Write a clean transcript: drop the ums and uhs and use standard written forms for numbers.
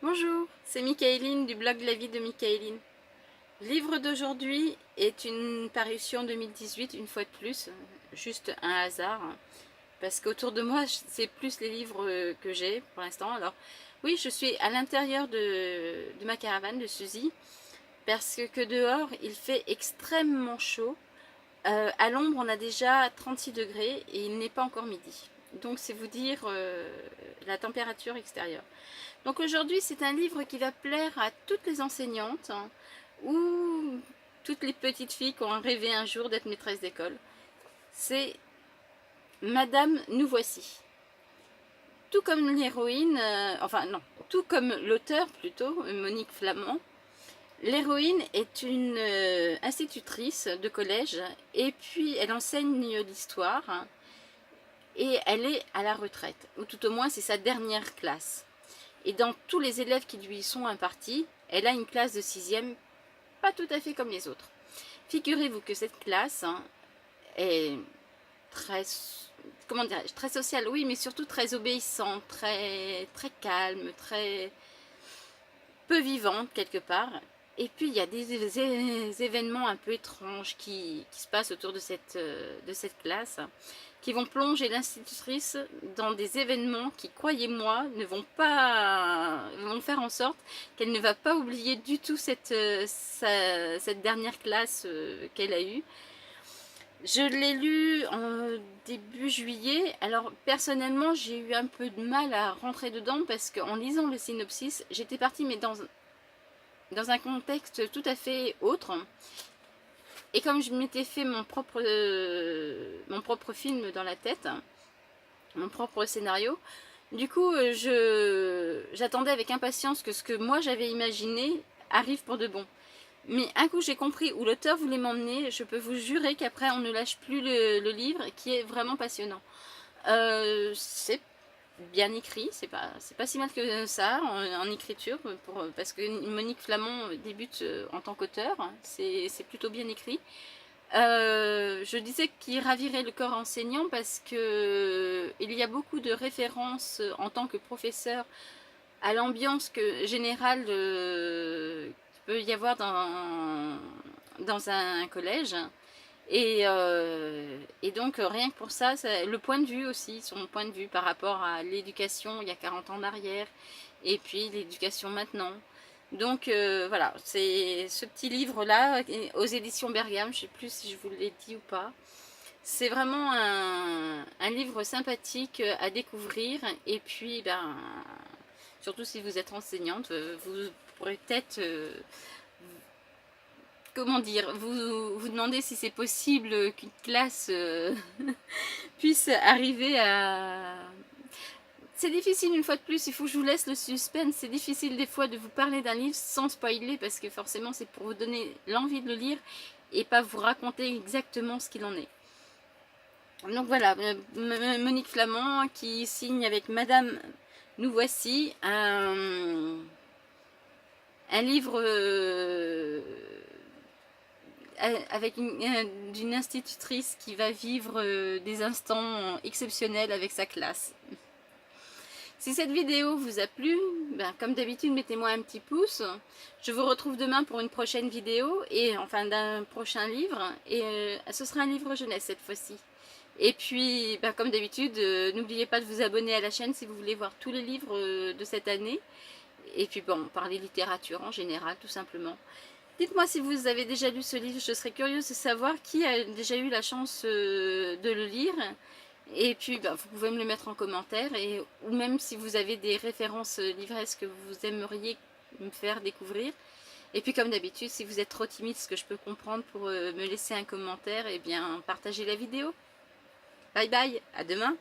Bonjour, c'est Michaeline du blog La vie de Michaeline. Le livre d'aujourd'hui est une parution 2018, une fois de plus, juste un hasard, parce qu'autour de moi, c'est plus les livres que j'ai pour l'instant. Alors oui, je suis à l'intérieur de ma caravane de Suzy, parce que dehors, il fait extrêmement chaud. À l'ombre, on a déjà 36 degrés et il n'est pas encore midi. Donc c'est vous dire la température extérieure. Donc aujourd'hui, c'est un livre qui va plaire à toutes les enseignantes ou toutes les petites filles qui ont rêvé un jour d'être maîtresse d'école. C'est Madame, nous voici. Tout comme l'héroïne, enfin non, tout comme l'auteur plutôt, Monique Flamand, l'héroïne est une institutrice de collège et puis elle enseigne l'histoire et elle est à la retraite, ou tout au moins c'est sa dernière classe. Et dans tous les élèves qui lui sont impartis, elle a une classe de 6e pas tout à fait comme les autres. Figurez-vous que cette classe est très, comment dirais-je, très sociale, oui, mais surtout très obéissante, très calme, très peu vivante quelque part. Et puis il y a des événements un peu étranges qui se passent autour de cette classe, qui vont plonger l'institutrice dans des événements qui, croyez-moi, vont faire en sorte qu'elle ne va pas oublier du tout cette dernière classe qu'elle a eue. Je l'ai lu en début juillet. Alors personnellement, j'ai eu un peu de mal à rentrer dedans parce qu'en lisant le synopsis, j'étais partie mais dans un contexte tout à fait autre. Et comme je m'étais fait mon propre film dans la tête, mon propre scénario, du coup j'attendais avec impatience que ce que moi j'avais imaginé arrive pour de bon. Mais un coup j'ai compris où l'auteur voulait m'emmener, je peux vous jurer qu'après on ne lâche plus le livre, qui est vraiment passionnant. C'est bien écrit, c'est pas si mal que ça en écriture, parce que Monique Flamand débute en tant qu'auteur, c'est plutôt bien écrit. Je disais qu'il ravirait le corps enseignant parce que il y a beaucoup de références en tant que professeur à l'ambiance générale qu'il peut y avoir dans un collège. Et donc rien que pour ça, le point de vue aussi, son point de vue par rapport à l'éducation il y a 40 ans d'arrière et puis l'éducation maintenant. Donc voilà, c'est ce petit livre là aux éditions Bergame, je ne sais plus si je vous l'ai dit ou pas. C'est vraiment un livre sympathique à découvrir et puis surtout si vous êtes enseignante, vous pourrez peut-être comment dire, vous demandez si c'est possible qu'une classe puisse arriver à... C'est difficile une fois de plus, il faut que je vous laisse le suspense, c'est difficile des fois de vous parler d'un livre sans spoiler parce que forcément c'est pour vous donner l'envie de le lire et pas vous raconter exactement ce qu'il en est. Donc voilà, Monique Flamand qui signe avec Madame, nous voici, un livre avec d'une institutrice qui va vivre des instants exceptionnels avec sa classe. Si cette vidéo vous a plu, comme d'habitude, mettez-moi un petit pouce. Je vous retrouve demain pour une prochaine vidéo, et enfin d'un prochain livre, et ce sera un livre jeunesse cette fois-ci. Et puis, comme d'habitude, n'oubliez pas de vous abonner à la chaîne si vous voulez voir tous les livres de cette année. Et puis bon, parler littérature en général, tout simplement. Dites-moi si vous avez déjà lu ce livre, je serais curieuse de savoir qui a déjà eu la chance de le lire. Et puis vous pouvez me le mettre en commentaire, ou même si vous avez des références livresques que vous aimeriez me faire découvrir. Et puis comme d'habitude, si vous êtes trop timide, ce que je peux comprendre, pour me laisser un commentaire, et bien partagez la vidéo. Bye bye, à demain.